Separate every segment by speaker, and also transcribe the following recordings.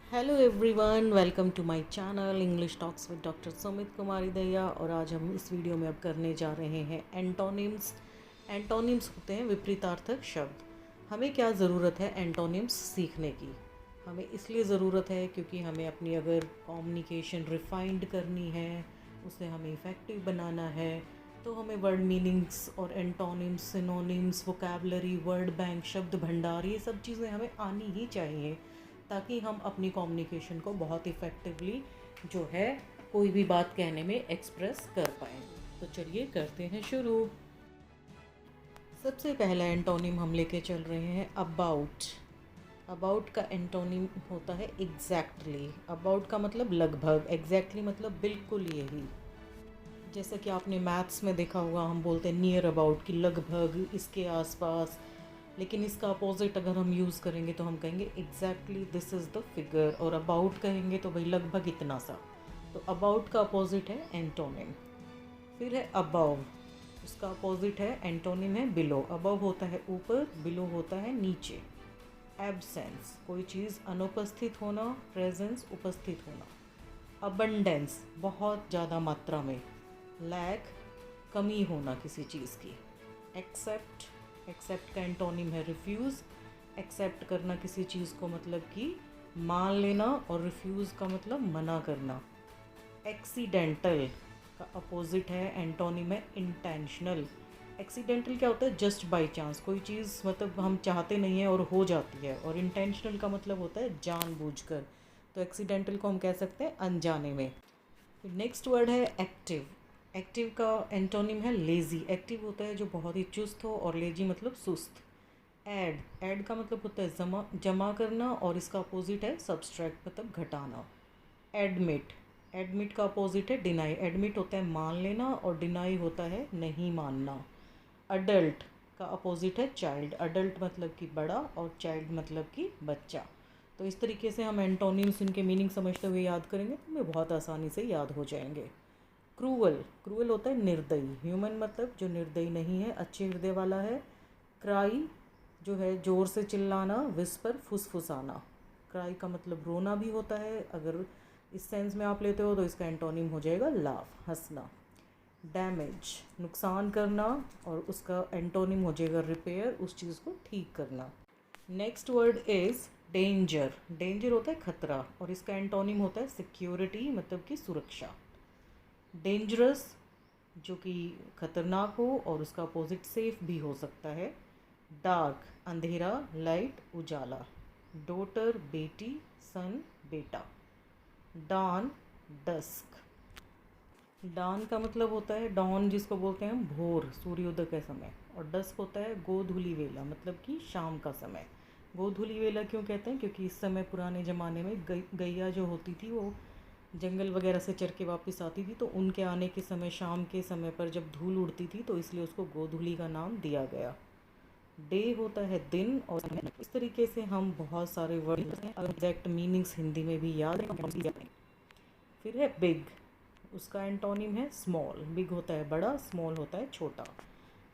Speaker 1: Hello everyone, welcome to my channel English talks with doctor Sumit Kumari Dahiya. और आज हम इस वीडियो में अब करने जा रहे हैं एंटोनिम्स। एंटोनिम्स होते हैं विपरीतार्थक शब्द। हमें क्या ज़रूरत है एंटोनिम्स सीखने की? हमें इसलिए ज़रूरत है क्योंकि हमें अपनी अगर कम्युनिकेशन रिफाइंड करनी है, उसे हमें इफ़ेक्टिव बनाना है, तो हमें वर्ड मीनिंग्स और antonyms, synonyms, vocabulary, word bank, शब्द भंडार, ये सब चीज़ें हमें आनी ही चाहिए ताकि हम अपनी कम्युनिकेशन को बहुत इफ़ेक्टिवली जो है कोई भी बात कहने में एक्सप्रेस कर पाएँ। तो चलिए करते हैं शुरू। सबसे पहला एंटोनिम हम लेके चल रहे हैं अबाउट। अबाउट का एंटोनिम होता है एग्जैक्टली। अबाउट का मतलब लगभग, एग्जैक्टली मतलब बिल्कुल यही। जैसा कि आपने मैथ्स में देखा होगा, हम बोलते हैं नियर अबाउट कि लगभग, इसके आसपास। लेकिन इसका अपोजिट अगर हम यूज़ करेंगे तो हम कहेंगे exactly this is the figure. और अबाउट कहेंगे तो भाई लगभग इतना सा। तो अबाउट का अपोजिट है एंटोनिम। फिर है अबव। उसका अपोजिट है एंटोनिम है बिलो। अबव होता है ऊपर, बिलो होता है नीचे। एब्सेंस, कोई चीज़ अनुपस्थित होना, प्रेजेंस उपस्थित होना। अबंडेंस, बहुत ज़्यादा मात्रा में। लैक, कमी होना किसी चीज़ की। एक्सेप्ट, एक्सेप्ट का एंटोनिम है रिफ्यूज़। एक्सेप्ट करना किसी चीज़ को मतलब कि मान लेना, और रिफ्यूज़ का मतलब मना करना। एक्सीडेंटल का अपोजिट है एंटोनिम है इंटेंशनल। एक्सीडेंटल क्या होता है? जस्ट बाई चांस, कोई चीज़ मतलब हम चाहते नहीं है और हो जाती है। और इंटेंशनल का मतलब होता है जानबूझकर। तो एक्सीडेंटल को हम कह सकते हैं अनजाने में। नेक्स्ट वर्ड है एक्टिव। एक्टिव का एंटोनिम है लेज़ी। एक्टिव होता है जो बहुत ही चुस्त हो, और लेजी मतलब सुस्त। ऐड, ऐड का मतलब होता है जमा करना, और इसका अपोजिट है सब्सट्रैक्ट मतलब घटाना। एडमिट, एडमिट का अपोजिट है डिनाई। एडमिट होता है मान लेना, और डिनाई होता है नहीं मानना। अडल्ट का अपोजिट है चाइल्ड। अडल्ट मतलब कि बड़ा, और चाइल्ड मतलब कि बच्चा। तो इस तरीके से हम एंटोनिम्स, इनके मीनिंग समझते हुए याद करेंगे तो हमें बहुत आसानी से याद हो जाएंगे। क्रूअल, क्रूअल होता है निर्दयी। ह्यूमन मतलब जो निर्दयी नहीं है, अच्छे हृदय वाला है। क्राई जो है ज़ोर से चिल्लाना, विस्पर फुसफुसाना। क्राई का मतलब रोना भी होता है। अगर इस सेंस में आप लेते हो तो इसका एंटोनिम हो जाएगा लाफ, हंसना। डैमेज, नुकसान करना, और उसका एंटोनिम हो जाएगा रिपेयर, उस चीज़ को ठीक करना। Next word is danger. Danger होता है खतरा, और इसका एंटोनिम होता है सिक्योरिटी मतलब कि सुरक्षा। डेंजरस जो कि खतरनाक हो, और उसका अपोजिट सेफ भी हो सकता है। डार्क अंधेरा, लाइट उजाला। डॉटर बेटी, सन बेटा। Don dusk. डॉन का मतलब होता है, डॉन जिसको बोलते हैं हम भोर, सूर्योदय का समय। और डस्क होता है गोधूली वेला मतलब कि शाम का समय। गोधूली वेला क्यों कहते हैं? क्योंकि इस समय पुराने ज़माने में गैया जो होती थी वो जंगल वगैरह से चर के वापस आती थी, तो उनके आने के समय, शाम के समय पर जब धूल उड़ती थी, तो इसलिए उसको गोधूली का नाम दिया गया। डे होता है दिन, और इस तरीके से हम बहुत सारे वर्ड एग्जैक्ट मीनिंग्स हिंदी में भी याद हैं। फिर है बिग। उसका एंटोनिम है स्मॉल। बिग होता है बड़ा, स्मॉल होता है छोटा।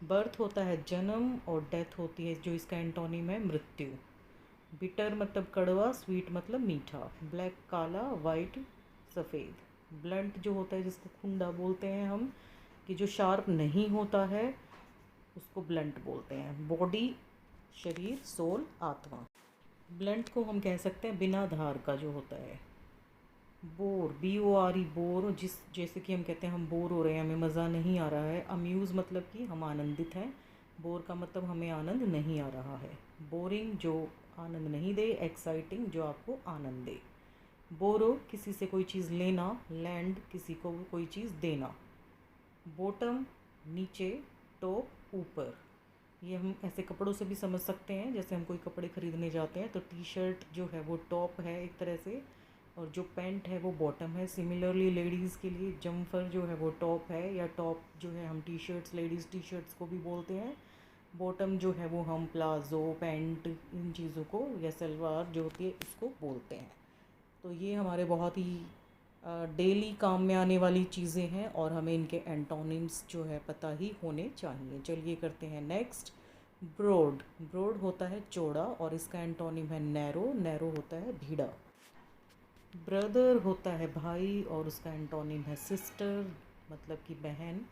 Speaker 1: बर्थ होता है जन्म, और डेथ होती है जो इसका एंटोनिम है मृत्यु। बिटर मतलब कड़वा, स्वीट मतलब मीठा। ब्लैक काला, वाइट सफ़ेद। ब्लंट जो होता है जिसको खुंडा बोलते हैं हम, कि जो शार्प नहीं होता है उसको ब्लंट बोलते हैं। बॉडी शरीर, सोल आत्मा। ब्लंट को हम कह सकते हैं बिना धार का जो होता है। बोर, BORE बोर, जिस जैसे कि हम कहते हैं हम बोर हो रहे हैं, हमें मज़ा नहीं आ रहा है। अम्यूज़ मतलब कि हम आनंदित हैं। बोर का मतलब हमें आनंद नहीं आ रहा है। बोरिंग जो आनंद नहीं दे। एक्साइटिंग जो आपको आनंद दे। बोरो किसी से कोई चीज़ लेना। लैंड किसी को कोई चीज़ देना। बॉटम नीचे, टॉप ऊपर। ये हम ऐसे कपड़ों से भी समझ सकते हैं, जैसे हम कोई कपड़े ख़रीदने जाते हैं तो टी शर्ट जो है वो टॉप है एक तरह से, और जो पैंट है वो बॉटम है। सिमिलरली लेडीज़ के लिए जम्फर जो है वो टॉप है, या टॉप जो है हम T shirts, ladies T shirts को भी बोलते हैं। बॉटम जो है वो हम प्लाज़ो, पैंट, इन चीज़ों को, या सलवार जो होती है इसको बोलते हैं। तो ये हमारे बहुत ही डेली काम में आने वाली चीज़ें हैं, और हमें इनके एंटोनिम्स जो है पता ही होने चाहिए। चलिए करते हैं नेक्स्ट। ब्रॉड, ब्रॉड होता है चौड़ा, और इसका एंटोनिम है नैरो। नैरो होता है ढीड़ा। ब्रदर होता है भाई और उसका एंटोनिम है सिस्टर, मतलब कि बहन।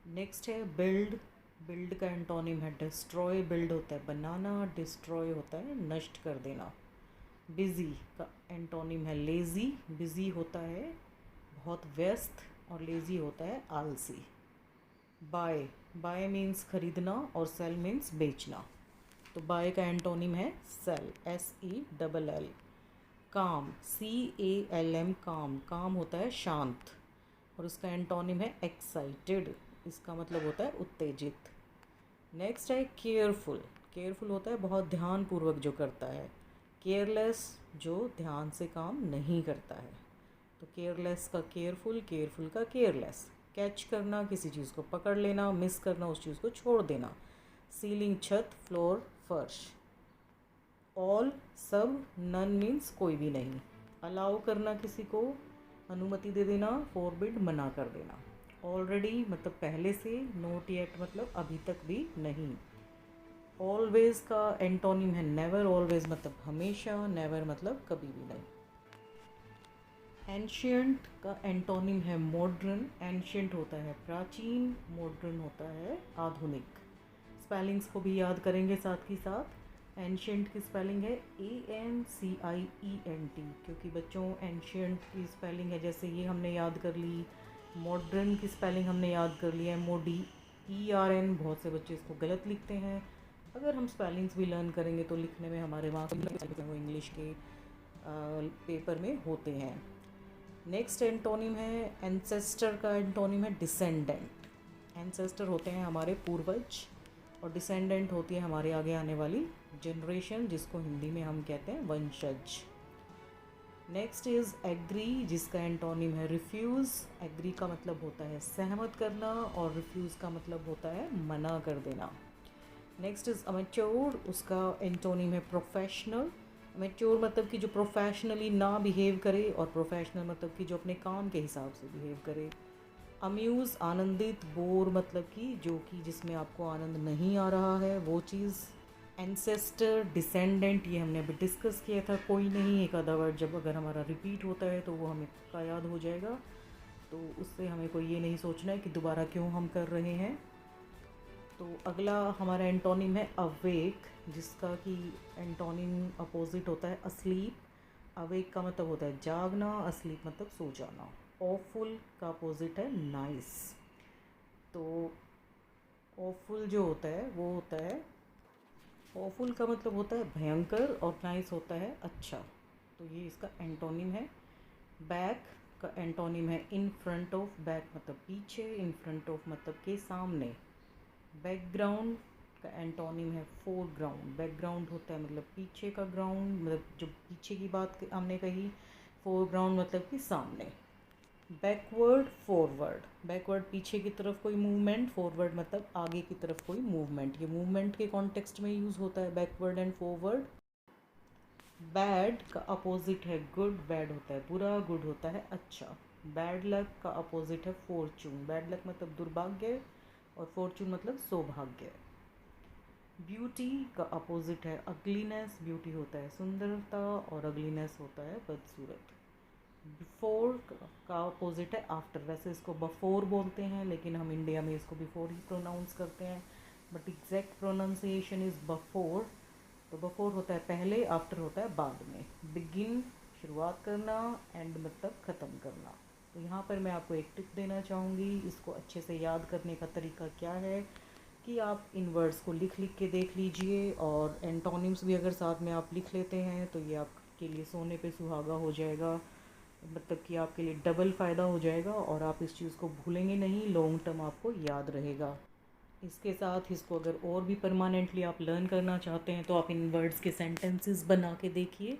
Speaker 1: नेक्स्ट है बिल्ड। बिल्ड का एंटोनिम है डिस्ट्रॉय। बिल्ड होता है बनाना, डिस्ट्रॉय होता है नष्ट कर देना। बिज़ी का एंटोनिम है लेज़ी। बिज़ी होता है बहुत व्यस्त और लेज़ी होता है आलसी। बाय। बाय मीन्स खरीदना और सेल मीन्स बेचना। तो बाय का एंटोनिम है सेल, SELL। काम, CALM, काम। काम होता है शांत और उसका एंटोनिम है एक्साइटेड। इसका मतलब होता है उत्तेजित। नेक्स्ट है केयरफुल। केयरफुल होता है बहुत ध्यानपूर्वक जो करता है। केयरलेस जो ध्यान से काम नहीं करता है। तो केयरलेस का केयरफुल, केयरफुल का केयरलेस। कैच करना, किसी चीज़ को पकड़ लेना, मिस करना, उस चीज़ को छोड़ देना। सीलिंग छत, फ्लोर फर्श। ऑल सब, नन मीन्स कोई भी नहीं। अलाउ करना किसी को, अनुमति दे देना। फॉरबिड मना कर देना। ऑलरेडी मतलब पहले से, नोट येट मतलब अभी तक भी नहीं। ऑलवेज का एंटोनिम है नेवर। ऑलवेज मतलब हमेशा, नेवर मतलब कभी भी नहीं। एंशियंट का एंटोनिम है मॉडर्न। एंशियंट होता है प्राचीन, मॉडर्न होता है आधुनिक। स्पेलिंग्स को भी याद करेंगे साथ ही साथ। एंशियंट की स्पेलिंग है ANCIENT, क्योंकि बच्चों एंशियंट की स्पेलिंग है जैसे ये हमने याद कर ली। मॉडर्न की स्पेलिंग हमने याद कर लिया है MODERN। बहुत से बच्चे इसको गलत लिखते हैं। अगर हम स्पेलिंग्स भी लर्न करेंगे तो लिखने में हमारे मार्क्स वो इंग्लिश के पेपर में होते हैं। नेक्स्ट एंटोनिम है एंसेस्टर का एंटोनिम है डिसेंडेंट। एंसेस्टर होते हैं हमारे पूर्वज और डिसेंडेंट होती है हमारे आगे आने वाली जनरेशन, जिसको हिंदी में हम कहते हैं वंशज। नेक्स्ट इज़ एग्री, जिसका एंटोनिम है रिफ्यूज़। एग्री का मतलब होता है सहमत करना और रिफ्यूज़ का मतलब होता है मना कर देना। नेक्स्ट इज़ अमेच्योर, उसका एंटोनिम है प्रोफेशनल। मैच्योर मतलब कि जो प्रोफेशनली ना बिहेव करे और प्रोफेशनल मतलब कि जो अपने काम के हिसाब से बिहेव करे। अम्यूज़ आनंदित। बोर मतलब कि जो कि जिसमें आपको आनंद नहीं आ रहा है वो चीज़। एंसेस्टर, डिसेंडेंट, ये हमने अभी डिस्कस किया था। कोई नहीं, एक आधा वर्ड जब अगर हमारा रिपीट होता है तो वो हमें पक्का याद हो जाएगा। तो उससे हमें कोई ये नहीं सोचना है कि दोबारा क्यों हम कर रहे हैं। तो अगला हमारा एंटोनिम है अवेक, जिसका कि एंटोनिम अपोजिट होता है अस्लीप। अवेक का मतलब होता है जागना, अस्लीप मतलब सो जाना। ऑफुल का अपोजिट है नाइस। तो ऑफुल जो होता है वो होता है, ऑफुल का मतलब होता है भयंकर और नाइस होता है अच्छा। तो ये इसका एंटोनिम है। बैक का एंटोनिम है इन फ्रंट ऑफ। बैक मतलब पीछे, इन फ्रंट ऑफ मतलब के सामने। बैकग्राउंड का एंटोनिम है फोरग्राउंड। बैकग्राउंड होता है मतलब पीछे का ग्राउंड, मतलब जो पीछे की बात हमने कही। फोरग्राउंड मतलब कि सामने। Backward, forward. बैकवर्ड पीछे की तरफ कोई मूवमेंट, फॉरवर्ड मतलब आगे की तरफ कोई मूवमेंट। ये मूवमेंट के कॉन्टेक्स्ट में यूज़ होता है बैकवर्ड एंड फॉरवर्ड। बैड का अपोजिट है गुड। बैड होता है बुरा, गुड होता है अच्छा। बैड लक का अपोजिट है फॉर्चून। बैड लक मतलब दुर्भाग्य और फॉर्चून मतलब सौभाग्य। ब्यूटी का अपोजिट है अगलीनेस। ब्यूटी होता है सुंदरता और अगलीनेस होता है बदसूरत। बिफोर का अपोजिट है आफ्टर। वैसे इसको बफोर बोलते हैं लेकिन हम इंडिया में इसको बिफोर ही प्रोनाउंस करते हैं, बट एग्जैक्ट प्रोनाउंसिएशन इज़ बफोर। तो बफोर होता है पहले, आफ्टर होता है बाद में। बिगिन शुरुआत करना, एंड मतलब ख़त्म करना। तो यहाँ पर मैं आपको एक टिप देना चाहूँगी। इसको अच्छे से याद करने का तरीका क्या है कि आप इन वर्ड्स को लिख लिख के देख लीजिए और एंटोनिम्स भी अगर साथ में आप लिख लेते हैं तो ये आपके लिए सोने पे सुहागा हो जाएगा। मतलब कि आपके लिए डबल फ़ायदा हो जाएगा और आप इस चीज़ को भूलेंगे नहीं, लॉन्ग टर्म आपको याद रहेगा। इसके साथ इसको अगर और भी परमानेंटली आप लर्न करना चाहते हैं तो आप इन वर्ड्स के सेंटेंसेस बना के देखिए।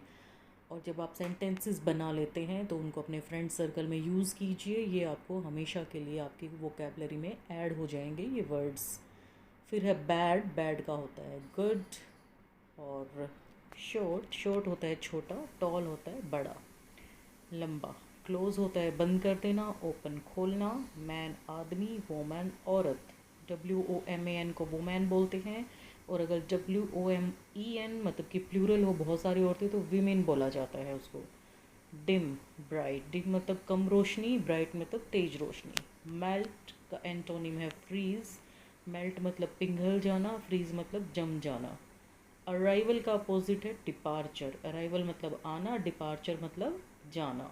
Speaker 1: और जब आप सेंटेंसेस बना लेते हैं तो उनको अपने फ्रेंड सर्कल में यूज़ कीजिए। ये आपको हमेशा के लिए आपकी वोकेबलरी में ऐड हो जाएंगे ये वर्ड्स। फिर है बैड। बैड का होता है गुड। और शॉर्ट, शॉर्ट होता है छोटा। टॉल होता है बड़ा लंबा। क्लोज होता है बंद कर देना, ओपन खोलना। मैन आदमी, वोमैन औरत। WOMAN को वोमैन बोलते हैं। और अगर WOMEN मतलब कि प्लूरल हो, बहुत सारी औरतें, तो वीमेन बोला जाता है उसको। डिम ब्राइट, डिम मतलब कम रोशनी, ब्राइट मतलब तेज रोशनी। मेल्ट का एंटोनिम है फ्रीज, मेल्ट मतलब पिघल जाना, फ्रीज मतलब जम जाना। अराइवल का अपोजिट है डिपार्चर, अराइवल मतलब आना, डिपार्चर मतलब जाना।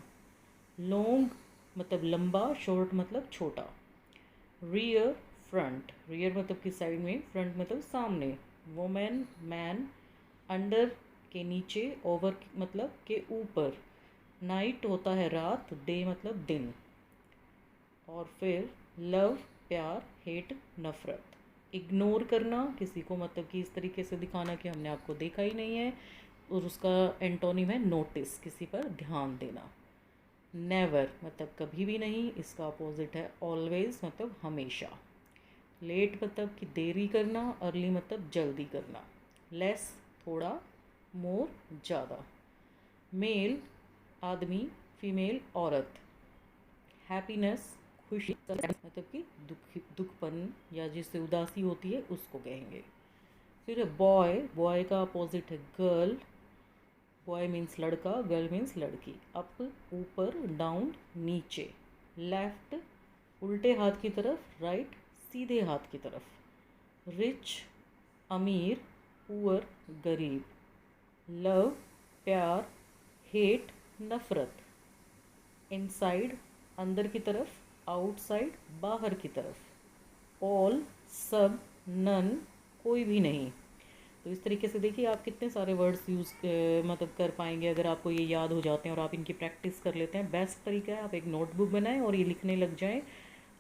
Speaker 1: लॉन्ग मतलब लंबा, शॉर्ट मतलब छोटा। रियर फ्रंट, रियर मतलब किस साइड में, फ्रंट मतलब सामने। वोमेन मैन, अंडर के नीचे, ओवर मतलब के ऊपर। नाइट होता है रात, डे मतलब दिन। और फिर लव प्यार, हेट नफरत। इग्नोर करना किसी को, मतलब कि इस तरीके से दिखाना कि हमने आपको देखा ही नहीं है, और उसका एंटोनिम है नोटिस, किसी पर ध्यान देना। नेवर मतलब कभी भी नहीं, इसका अपोजिट है ऑलवेज मतलब हमेशा। लेट मतलब कि देरी करना, अर्ली मतलब जल्दी करना। लेस थोड़ा, मोर ज़्यादा। मेल आदमी, फीमेल औरत। हैप्पीनेस खुशी मतलब कि दुखपन या जिससे उदासी होती है उसको कहेंगे। फिर बॉय, बॉय का अपोजिट है गर्ल, बॉय मीन्स लड़का, गर्ल मीन्स लड़की। अप ऊपर, डाउन नीचे। लेफ्ट उल्टे हाथ की तरफ, राइट सीधे हाथ की तरफ। रिच अमीर, पुअर गरीब। लव प्यार, हेट नफरत। इनसाइड अंदर की तरफ, आउटसाइड बाहर की तरफ। ऑल सब, नन कोई भी नहीं। तो इस तरीके से देखिए आप कितने सारे वर्ड्स यूज़ मतलब कर पाएंगे अगर आपको ये याद हो जाते हैं और आप इनकी प्रैक्टिस कर लेते हैं। बेस्ट तरीका है आप एक नोटबुक बनाएं और ये लिखने लग जाएं।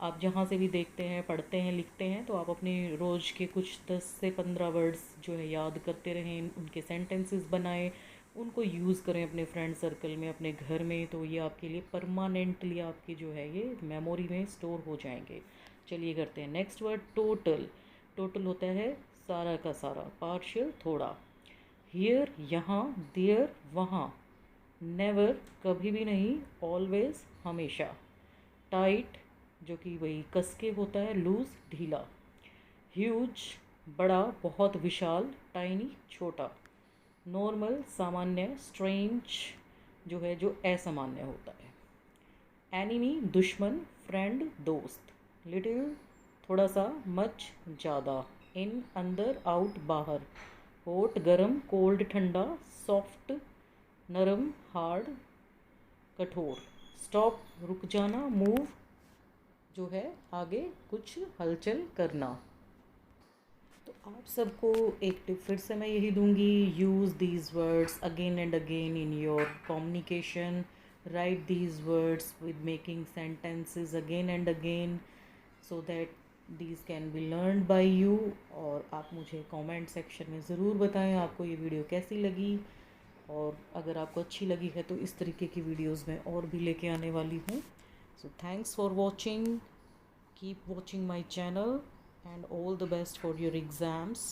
Speaker 1: आप जहाँ से भी देखते हैं, पढ़ते हैं, लिखते हैं, तो आप अपने रोज़ के कुछ 10 से 15 वर्ड्स जो है याद करते रहें, उनके सेंटेंसेस बनाएं, उनको यूज़ करें अपने फ्रेंड सर्कल में, अपने घर में। तो ये आपके लिए परमानेंटली आपकी जो है ये मेमोरी में स्टोर हो जाएंगे। चलिए करते हैं नेक्स्ट वर्ड, टोटल। टोटल होता है सारा का सारा, पार्शियल थोड़ा। हियर यहाँ, देयर वहाँ। नेवर कभी भी नहीं, ऑलवेज हमेशा। टाइट जो कि वही कस के होता है, लूज ढीला। ह्यूज बड़ा बहुत विशाल, टाइनी छोटा। नॉर्मल सामान्य, स्ट्रेंज जो है जो असामान्य होता है। एनिमी दुश्मन, फ्रेंड दोस्त। लिटिल थोड़ा सा, मच ज़्यादा। इन अंदर, आउट बाहर। हॉट गर्म, कोल्ड ठंडा। सॉफ्ट नरम, हार्ड कठोर। स्टॉप रुक जाना, मूव जो है आगे कुछ हलचल करना। तो आप सबको एक टिप फिर से मैं यही दूंगी, use these words again and again in your communication. Right these words with making sentences again and again so that these can be learn by you. और आप मुझे कमेंट सेक्शन में ज़रूर बताएं आपको ये वीडियो कैसी लगी, और अगर आपको अच्छी लगी है तो इस तरीके की वीडियोस मैं और भी लेके आने वाली हूँ। So thanks for watching, keep watching my channel, and all the best for your exams.